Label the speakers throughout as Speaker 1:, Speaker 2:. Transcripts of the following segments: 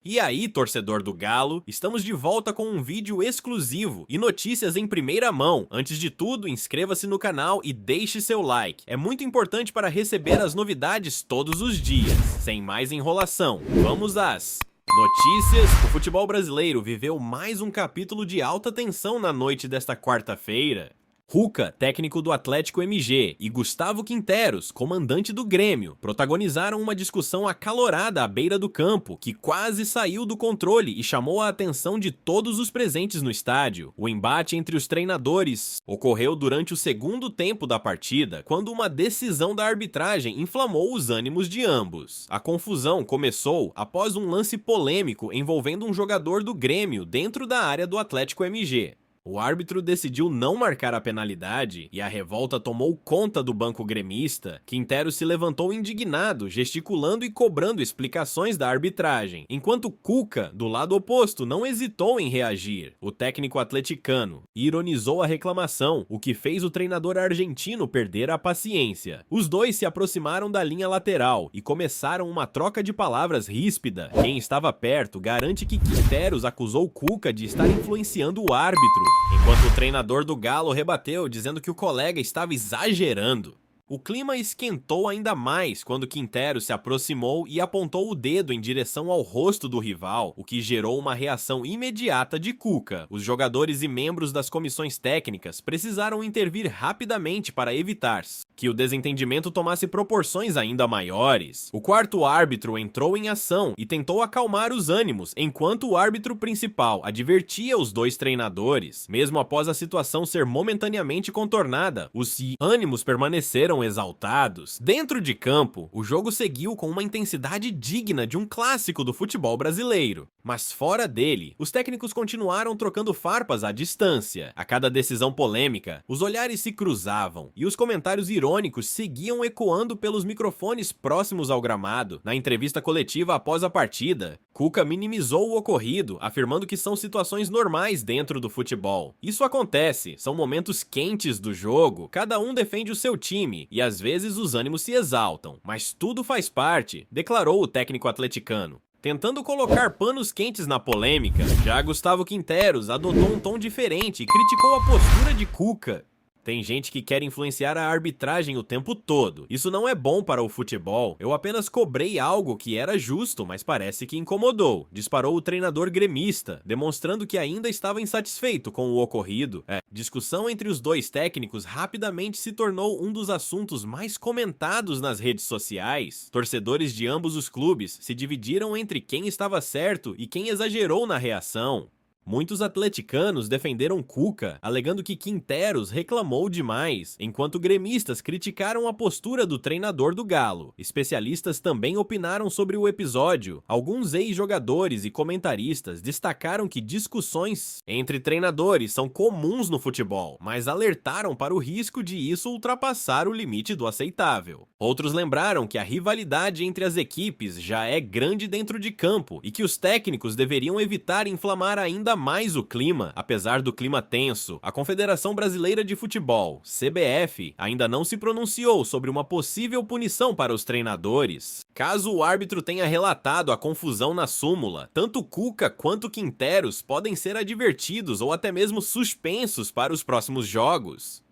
Speaker 1: E aí, torcedor do Galo, estamos de volta com um vídeo exclusivo e notícias em primeira mão. Antes de tudo, inscreva-se no canal e deixe seu like. É muito importante para receber as novidades todos os dias. Sem mais enrolação, vamos às notícias. O futebol brasileiro viveu mais um capítulo de alta tensão na noite desta quarta-feira. Cuca, técnico do Atlético MG, e Gustavo Quinteros, comandante do Grêmio, protagonizaram uma discussão acalorada à beira do campo, que quase saiu do controle e chamou a atenção de todos os presentes no estádio. O embate entre os treinadores ocorreu durante o segundo tempo da partida, quando uma decisão da arbitragem inflamou os ânimos de ambos. A confusão começou após um lance polêmico envolvendo um jogador do Grêmio dentro da área do Atlético MG. O árbitro decidiu não marcar a penalidade e a revolta tomou conta do banco gremista. Quinteros se levantou indignado, gesticulando e cobrando explicações da arbitragem, enquanto Cuca, do lado oposto, não hesitou em reagir. O técnico atleticano ironizou a reclamação, o que fez o treinador argentino perder a paciência. Os dois se aproximaram da linha lateral e começaram uma troca de palavras ríspida. Quem estava perto garante que Quinteros acusou Cuca de estar influenciando o árbitro, enquanto o treinador do Galo rebateu, dizendo que o colega estava exagerando. O clima esquentou ainda mais quando Quinteros se aproximou e apontou o dedo em direção ao rosto do rival, o que gerou uma reação imediata de Cuca. Os jogadores e membros das comissões técnicas precisaram intervir rapidamente para evitar que o desentendimento tomasse proporções ainda maiores. O quarto árbitro entrou em ação e tentou acalmar os ânimos, enquanto o árbitro principal advertia os dois treinadores. Mesmo após a situação ser momentaneamente contornada, os ânimos permaneceram exaltados. Dentro de campo, o jogo seguiu com uma intensidade digna de um clássico do futebol brasileiro. Mas fora dele, os técnicos continuaram trocando farpas à distância. A cada decisão polêmica, os olhares se cruzavam e os comentários irônicos seguiam ecoando pelos microfones próximos ao gramado. Na entrevista coletiva após a partida, Cuca minimizou o ocorrido, afirmando que são situações normais dentro do futebol. Isso acontece, são momentos quentes do jogo, cada um defende o seu time e às vezes os ânimos se exaltam, mas tudo faz parte, declarou o técnico atleticano. Tentando colocar panos quentes na polêmica, já Gustavo Quinteros adotou um tom diferente e criticou a postura de Cuca. Tem gente que quer influenciar a arbitragem o tempo todo. Isso não é bom para o futebol. Eu apenas cobrei algo que era justo, mas parece que incomodou, disparou o treinador gremista, demonstrando que ainda estava insatisfeito com o ocorrido. Discussão entre os dois técnicos rapidamente se tornou um dos assuntos mais comentados nas redes sociais. Torcedores de ambos os clubes se dividiram entre quem estava certo e quem exagerou na reação. Muitos atleticanos defenderam Cuca, alegando que Quinteros reclamou demais, enquanto gremistas criticaram a postura do treinador do Galo. Especialistas também opinaram sobre o episódio. Alguns ex-jogadores e comentaristas destacaram que discussões entre treinadores são comuns no futebol, mas alertaram para o risco de isso ultrapassar o limite do aceitável. Outros lembraram que a rivalidade entre as equipes já é grande dentro de campo e que os técnicos deveriam evitar inflamar ainda mais o clima. Apesar do clima tenso, a Confederação Brasileira de Futebol, CBF, ainda não se pronunciou sobre uma possível punição para os treinadores. Caso o árbitro tenha relatado a confusão na súmula, tanto Cuca quanto Quinteros podem ser advertidos ou até mesmo suspensos para os próximos jogos.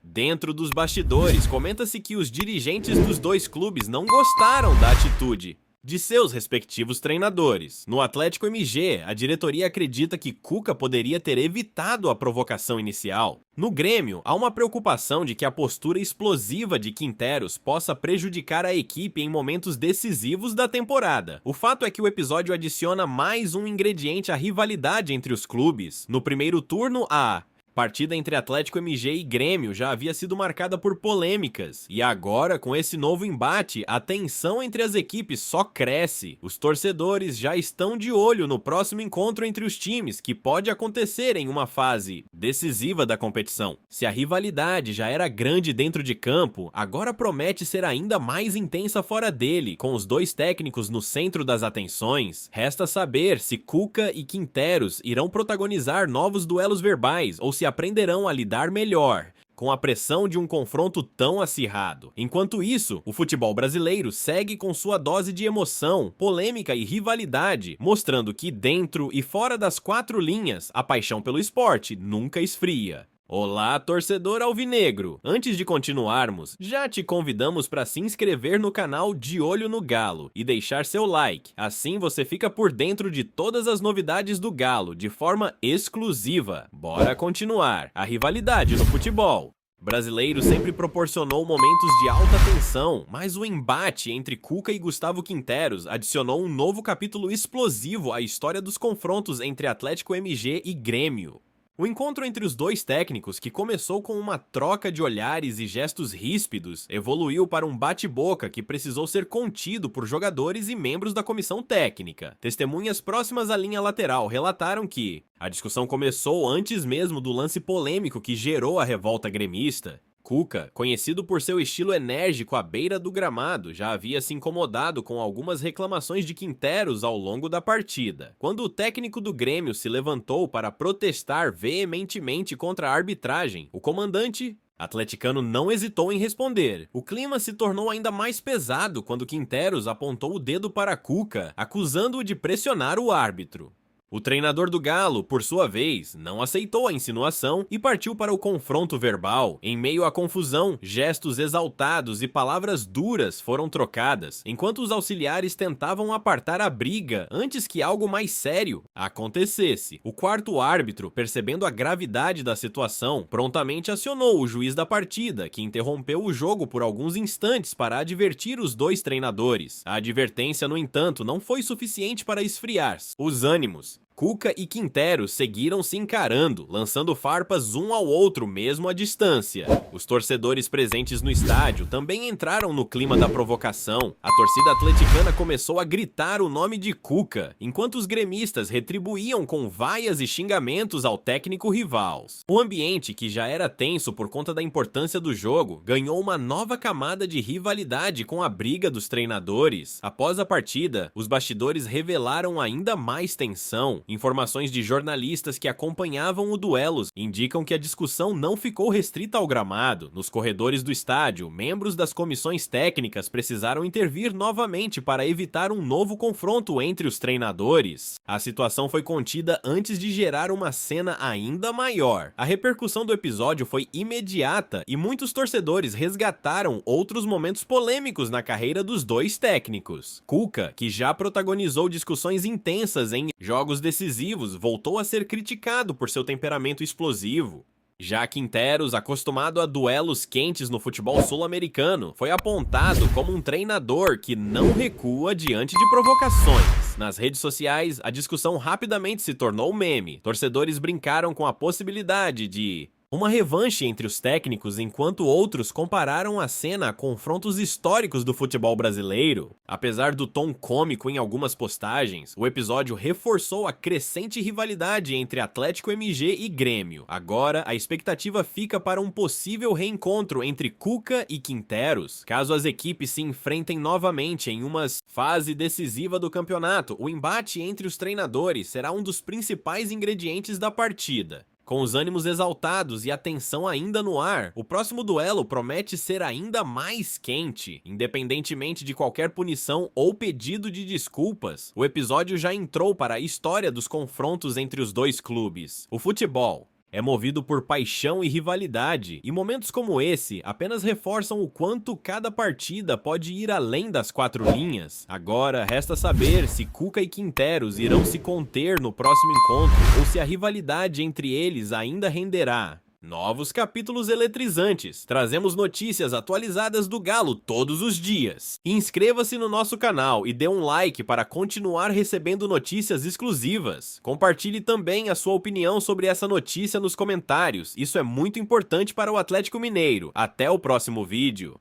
Speaker 1: Dentro dos bastidores, comenta-se que os dirigentes dos dois clubes não gostaram da atitude de seus respectivos treinadores. No Atlético MG, a diretoria acredita que Cuca poderia ter evitado a provocação inicial. No Grêmio, há uma preocupação de que a postura explosiva de Quinteros possa prejudicar a equipe em momentos decisivos da temporada. O fato é que o episódio adiciona mais um ingrediente à rivalidade entre os clubes. No primeiro turno, a partida entre Atlético MG e Grêmio já havia sido marcada por polêmicas, e agora, com esse novo embate, a tensão entre as equipes só cresce. Os torcedores já estão de olho no próximo encontro entre os times, que pode acontecer em uma fase decisiva da competição. Se a rivalidade já era grande dentro de campo, agora promete ser ainda mais intensa fora dele, com os dois técnicos no centro das atenções. Resta saber se Cuca e Quinteros irão protagonizar novos duelos verbais ou se aprenderão a lidar melhor com a pressão de um confronto tão acirrado. Enquanto isso, o futebol brasileiro segue com sua dose de emoção, polêmica e rivalidade, mostrando que dentro e fora das quatro linhas, a paixão pelo esporte nunca esfria. Olá, torcedor alvinegro! Antes de continuarmos, já te convidamos para se inscrever no canal De Olho no Galo e deixar seu like. Assim você fica por dentro de todas as novidades do Galo de forma exclusiva. Bora continuar! A rivalidade no futebol. O brasileiro sempre proporcionou momentos de alta tensão, mas o embate entre Cuca e Gustavo Quinteros adicionou um novo capítulo explosivo à história dos confrontos entre Atlético MG e Grêmio. O encontro entre os dois técnicos, que começou com uma troca de olhares e gestos ríspidos, evoluiu para um bate-boca que precisou ser contido por jogadores e membros da comissão técnica. Testemunhas próximas à linha lateral relataram que a discussão começou antes mesmo do lance polêmico que gerou a revolta gremista. Cuca, conhecido por seu estilo enérgico à beira do gramado, já havia se incomodado com algumas reclamações de Quinteros ao longo da partida. Quando o técnico do Grêmio se levantou para protestar veementemente contra a arbitragem, o comandante atleticano não hesitou em responder. O clima se tornou ainda mais pesado quando Quinteros apontou o dedo para Cuca, acusando-o de pressionar o árbitro. O treinador do Galo, por sua vez, não aceitou a insinuação e partiu para o confronto verbal. Em meio à confusão, gestos exaltados e palavras duras foram trocadas, enquanto os auxiliares tentavam apartar a briga antes que algo mais sério acontecesse. O quarto árbitro, percebendo a gravidade da situação, prontamente acionou o juiz da partida, que interrompeu o jogo por alguns instantes para advertir os dois treinadores. A advertência, no entanto, não foi suficiente para esfriar os ânimos. Cuca e Quinteros seguiram se encarando, lançando farpas um ao outro mesmo à distância. Os torcedores presentes no estádio também entraram no clima da provocação. A torcida atleticana começou a gritar o nome de Cuca, enquanto os gremistas retribuíam com vaias e xingamentos ao técnico rival. O ambiente, que já era tenso por conta da importância do jogo, ganhou uma nova camada de rivalidade com a briga dos treinadores. Após a partida, os bastidores revelaram ainda mais tensão. Informações de jornalistas que acompanhavam o duelo indicam que a discussão não ficou restrita ao gramado. Nos corredores do estádio, membros das comissões técnicas precisaram intervir novamente para evitar um novo confronto entre os treinadores. A situação foi contida antes de gerar uma cena ainda maior. A repercussão do episódio foi imediata e muitos torcedores resgataram outros momentos polêmicos na carreira dos dois técnicos. Cuca, que já protagonizou discussões intensas em jogos decisivos, voltou a ser criticado por seu temperamento explosivo. Já Quinteros, acostumado a duelos quentes no futebol sul-americano, foi apontado como um treinador que não recua diante de provocações. Nas redes sociais, a discussão rapidamente se tornou meme. Torcedores brincaram com a possibilidade de uma revanche entre os técnicos, enquanto outros compararam a cena a confrontos históricos do futebol brasileiro. Apesar do tom cômico em algumas postagens, o episódio reforçou a crescente rivalidade entre Atlético MG e Grêmio. Agora, a expectativa fica para um possível reencontro entre Cuca e Quinteros. Caso as equipes se enfrentem novamente em uma fase decisiva do campeonato, o embate entre os treinadores será um dos principais ingredientes da partida. Com os ânimos exaltados e a tensão ainda no ar, o próximo duelo promete ser ainda mais quente. Independentemente de qualquer punição ou pedido de desculpas, o episódio já entrou para a história dos confrontos entre os dois clubes. O futebol é movido por paixão e rivalidade, e momentos como esse apenas reforçam o quanto cada partida pode ir além das quatro linhas. Agora, resta saber se Cuca e Quinteros irão se conter no próximo encontro ou se a rivalidade entre eles ainda renderá novos capítulos eletrizantes. Trazemos notícias atualizadas do Galo todos os dias. Inscreva-se no nosso canal e dê um like para continuar recebendo notícias exclusivas. Compartilhe também a sua opinião sobre essa notícia nos comentários. Isso é muito importante para o Atlético Mineiro. Até o próximo vídeo.